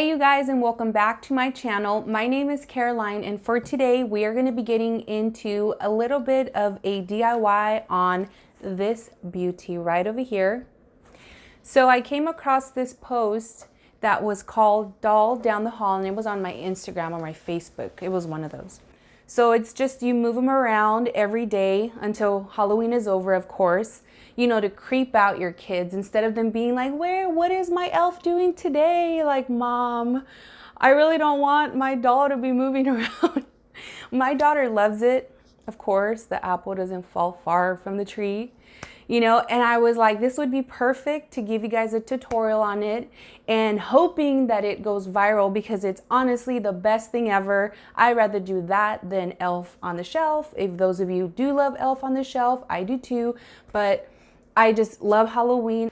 Hey you guys, and welcome back to my channel. My name is Caroline, and for today we are going to be getting into a little bit of a DIY on this beauty right over here. So I came across this post that was called Doll Down the Hall, and it was on my Instagram or my Facebook. It was one of those. So it's just you move them around every day until Halloween is over, of course, you know, to creep out your kids instead of them being like, what is my elf doing today? Like, Mom, I really don't want my doll to be moving around. My daughter loves it. Of course, the apple doesn't fall far from the tree. You know, and I was like, this would be perfect to give you guys a tutorial on it and hoping that it goes viral because it's honestly the best thing ever. I'd rather do that than Elf on the Shelf. If those of you do love Elf on the Shelf, I do too, but I just love Halloween.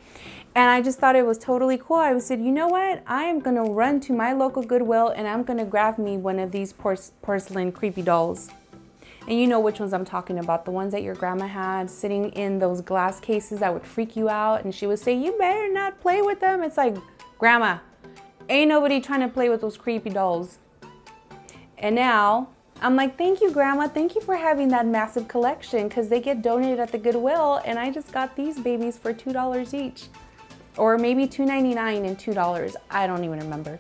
And I just thought it was totally cool. I said, you know what? I am going to run to my local Goodwill and I'm going to grab me one of these porcelain creepy dolls. And you know which ones I'm talking about, the ones that your grandma had sitting in those glass cases that would freak you out. And she would say, you better not play with them. It's like, Grandma, ain't nobody trying to play with those creepy dolls. And now I'm like, thank you, Grandma. Thank you for having that massive collection because they get donated at the Goodwill. And I just got these babies for $2 each, or maybe $2.99 and $2. I don't even remember.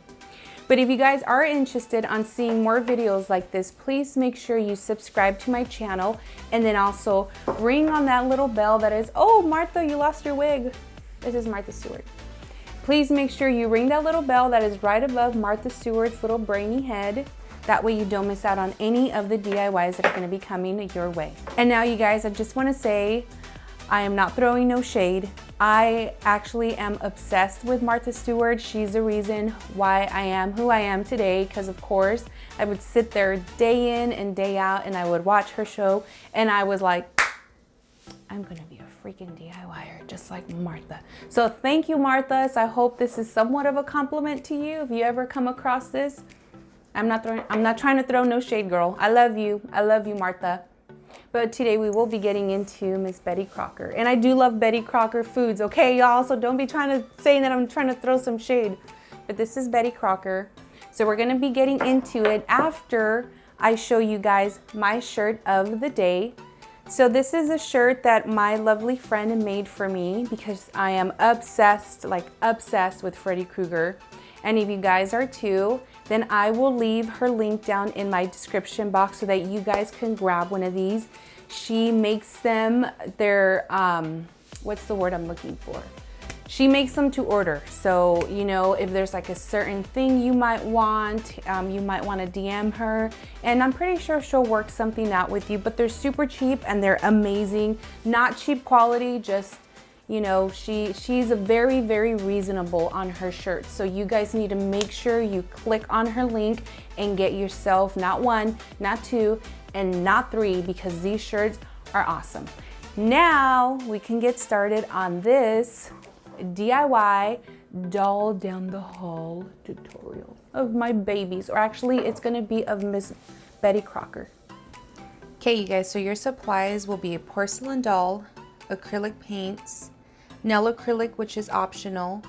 But if you guys are interested on seeing more videos like this, please make sure you subscribe to my channel and then also ring on that little bell that is, oh, Martha, you lost your wig. This is Martha Stewart. Please make sure you ring that little bell that is right above Martha Stewart's little brainy head. That way you don't miss out on any of the DIYs that are going to be coming your way. And now you guys, I just want to say, I am not throwing no shade. I actually am obsessed with Martha Stewart. She's the reason why I am who I am today, because of course I would sit there day in and day out and I would watch her show and I was like, I'm gonna be a freaking DIYer just like Martha. So thank you, Martha. So I hope this is somewhat of a compliment to you if you ever come across this. I'm not trying to throw no shade, girl. I love you, Martha. But today we will be getting into Miss Betty Crocker. And I do love Betty Crocker foods, okay, y'all? So don't be trying to say that I'm trying to throw some shade. But this is Betty Crocker. So we're gonna be getting into it after I show you guys my shirt of the day. So this is a shirt that my lovely friend made for me because I am obsessed, like obsessed with Freddy Krueger. And if you guys are too, then I will leave her link down in my description box so that you guys can grab one of these. She makes them, they're, what's the word I'm looking for? She makes them to order. So, you know, if there's like a certain thing you might want to DM her. And I'm pretty sure she'll work something out with you, but they're super cheap and they're amazing. Not cheap quality, just, you know, she's a very, very reasonable on her shirts. So you guys need to make sure you click on her link and get yourself not one, not two, and not three, because these shirts are awesome. Now we can get started on this DIY doll down the hall tutorial of my babies, or actually it's gonna be of Miss Betty Crocker. Okay, you guys, so your supplies will be a porcelain doll, acrylic paints, nail acrylic, which is optional,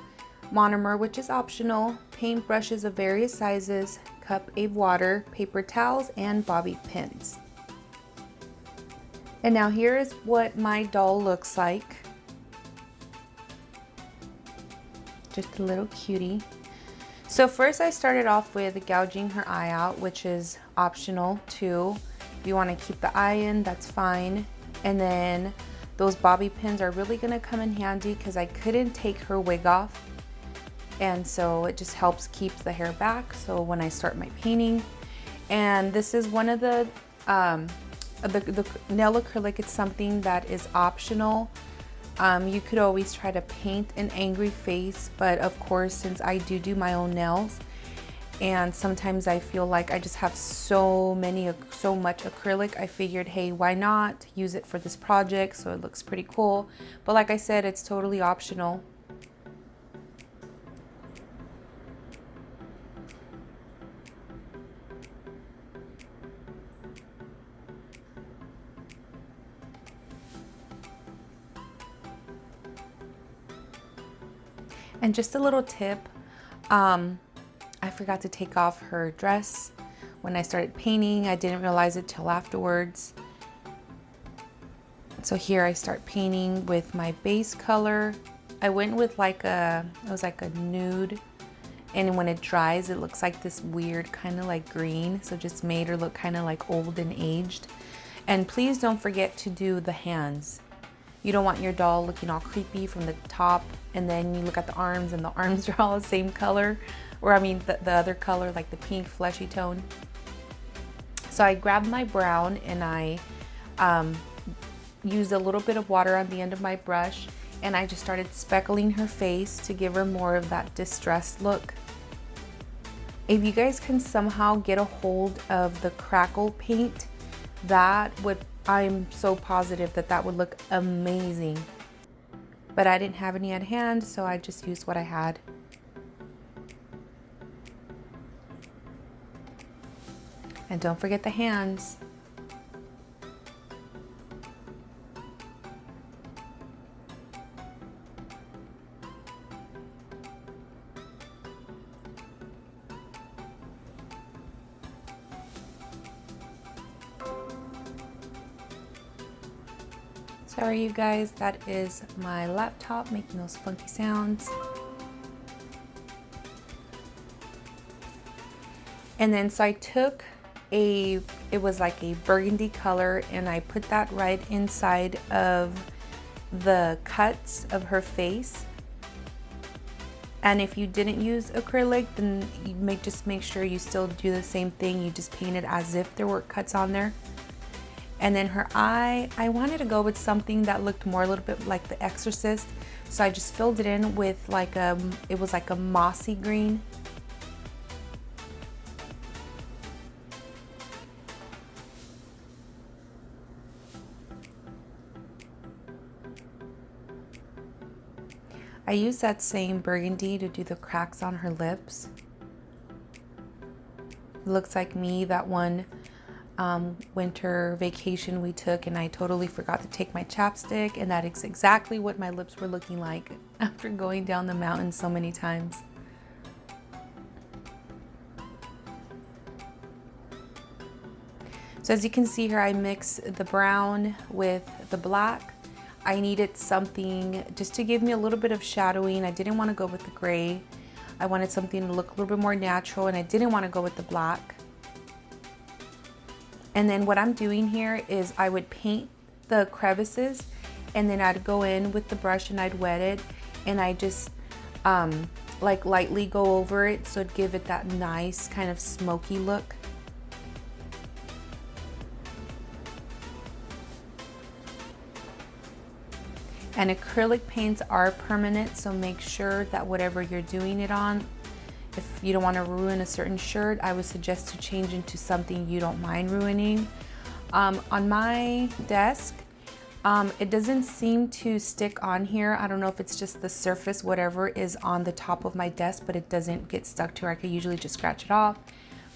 monomer, which is optional, paint brushes of various sizes, cup of water, paper towels, and bobby pins. And now here is what my doll looks like. Just a little cutie. So first I started off with gouging her eye out, which is optional too. If you want to keep the eye in, that's fine. And then those bobby pins are really gonna come in handy because I couldn't take her wig off. And so it just helps keep the hair back. So when I start my painting, and this is one of the nail acrylic, it's something that is optional. You could always try to paint an angry face, but of course, since I do my own nails, and sometimes I feel like I just have so much acrylic, I figured, hey, why not use it for this project? So it looks pretty cool. But like I said, it's totally optional. And just a little tip, I I forgot to take off her dress when I started painting. I didn't realize it till afterwards. So here I start painting with my base color. I went with like it was like a nude, and when it dries it looks like this weird kind of like green, so just made her look kind of like old and aged. And please don't forget to do the hands. You don't want your doll looking all creepy from the top, and then you look at the arms and the arms are all the same color, or I mean the other color, like the pink fleshy tone. So I grabbed my brown and I used a little bit of water on the end of my brush, and I just started speckling her face to give her more of that distressed look. If you guys can somehow get a hold of the crackle paint, I'm so positive that would look amazing. But I didn't have any at hand, so I just used what I had. And don't forget the hands. Sorry you guys, that is my laptop making those funky sounds. And then so I took it was like a burgundy color, and I put that right inside of the cuts of her face. And if you didn't use acrylic, then you just make sure you still do the same thing. You just paint it as if there were cuts on there. And then her eye, I wanted to go with something that looked more a little bit like The Exorcist. So I just filled it in with like it was like a mossy green. I used that same burgundy to do the cracks on her lips. It looks like me that one winter vacation we took, and I totally forgot to take my chapstick, and that is exactly what my lips were looking like after going down the mountain so many times. So as you can see here, I mixed the brown with the black. I needed something just to give me a little bit of shadowing. I didn't want to go with the gray. I wanted something to look a little bit more natural, and I didn't want to go with the black. And then what I'm doing here is I would paint the crevices, and then I'd go in with the brush and I'd wet it, and I just like lightly go over it so it'd give it that nice kind of smoky look. And acrylic paints are permanent, so make sure that whatever you're doing it on, if you don't want to ruin a certain shirt, I would suggest to change into something you don't mind ruining. On my desk, it doesn't seem to stick on here. I don't know if it's just the surface, whatever is on the top of my desk, but it doesn't get stuck to her. I could usually just scratch it off,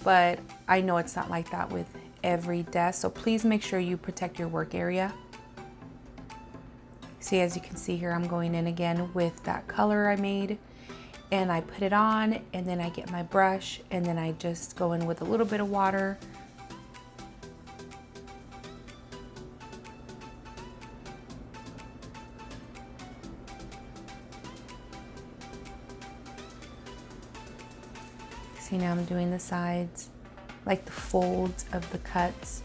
but I know it's not like that with every desk, so please make sure you protect your work area. See, as you can see here, I'm going in again with that color I made, and I put it on, and then I get my brush, and then I just go in with a little bit of water. See, now I'm doing the sides, like the folds of the cuts.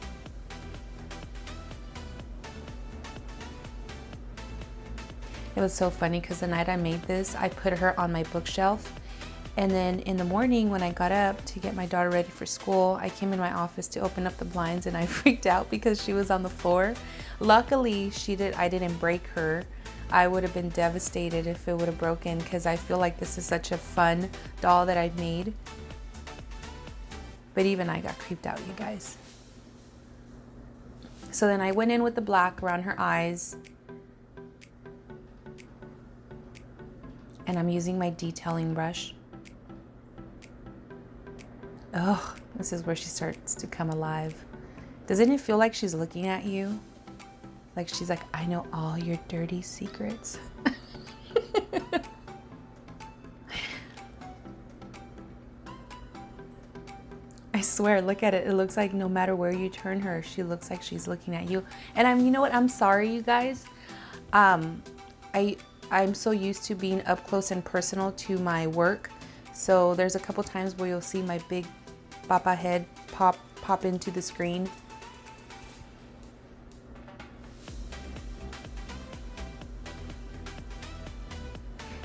It was so funny because the night I made this, I put her on my bookshelf, and then in the morning when I got up to get my daughter ready for school, I came in my office to open up the blinds, and I freaked out because she was on the floor. Luckily, I didn't break her. I would have been devastated if it would have broken, because I feel like this is such a fun doll that I've made. But even I got creeped out, you guys. So then I went in with the black around her eyes, and I'm using my detailing brush. Oh, this is where she starts to come alive. Doesn't it feel like she's looking at you? Like she's like, I know all your dirty secrets. I swear, look at it. It looks like no matter where you turn her, she looks like she's looking at you. And you know what? I'm sorry, you guys. I'm so used to being up close and personal to my work. So there's a couple times where you'll see my big papa head pop into the screen.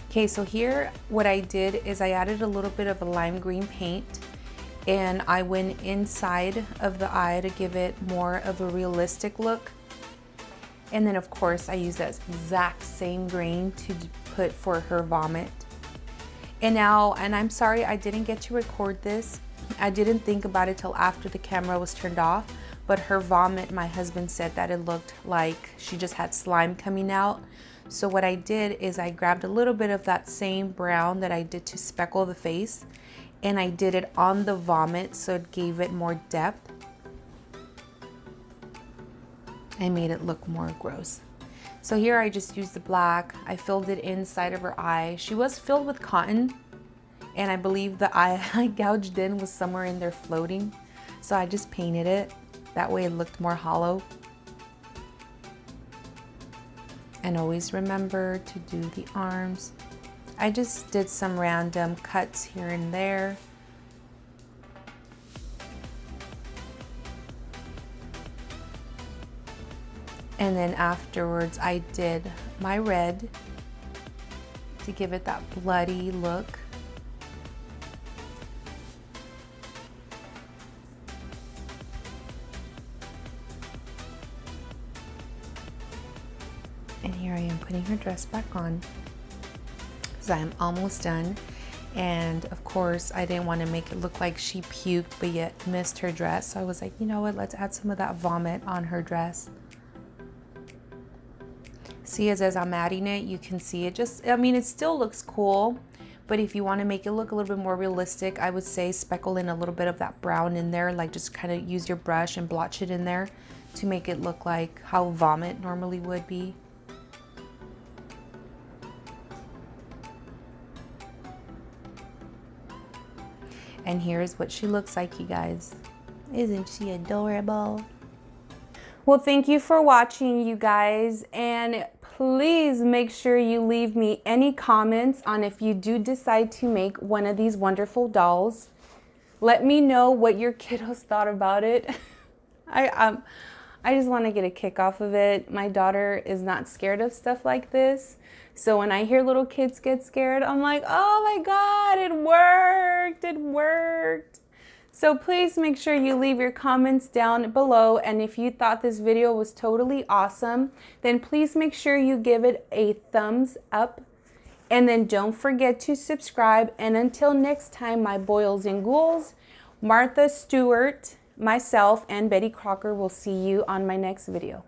Okay, so here what I did is I added a little bit of a lime green paint, and I went inside of the eye to give it more of a realistic look. And then of course I used that exact same green to put for her vomit. And I'm sorry I didn't get to record this. I didn't think about it till after the camera was turned off, but her vomit, my husband said that it looked like she just had slime coming out. So what I did is I grabbed a little bit of that same brown that I did to speckle the face, and I did it on the vomit so it gave it more depth. I made it look more gross. So here I just used the black. I filled it inside of her eye. She was filled with cotton, and I believe the eye I gouged in was somewhere in there floating. So I just painted it. That way it looked more hollow. And always remember to do the arms. I just did some random cuts here and there. And then afterwards I did my red to give it that bloody look. And here I am putting her dress back on, because I am almost done. And of course I didn't want to make it look like she puked but yet missed her dress. So I was like, you know what, let's add some of that vomit on her dress. See, as I'm adding it, you can see it it still looks cool, but if you want to make it look a little bit more realistic, I would say speckle in a little bit of that brown in there, like just kind of use your brush and blotch it in there to make it look like how vomit normally would be. And here's what she looks like, you guys. Isn't she adorable? Well, thank you for watching, you guys, and please make sure you leave me any comments on if you do decide to make one of these wonderful dolls. Let me know what your kiddos thought about it. I just want to get a kick off of it. My daughter is not scared of stuff like this. So when I hear little kids get scared, I'm like, oh my God, it worked, it worked. So please make sure you leave your comments down below. And if you thought this video was totally awesome, then please make sure you give it a thumbs up. And then don't forget to subscribe. And until next time, my boils and ghouls, Martha Stewart, myself, and Betty Crocker will see you on my next video.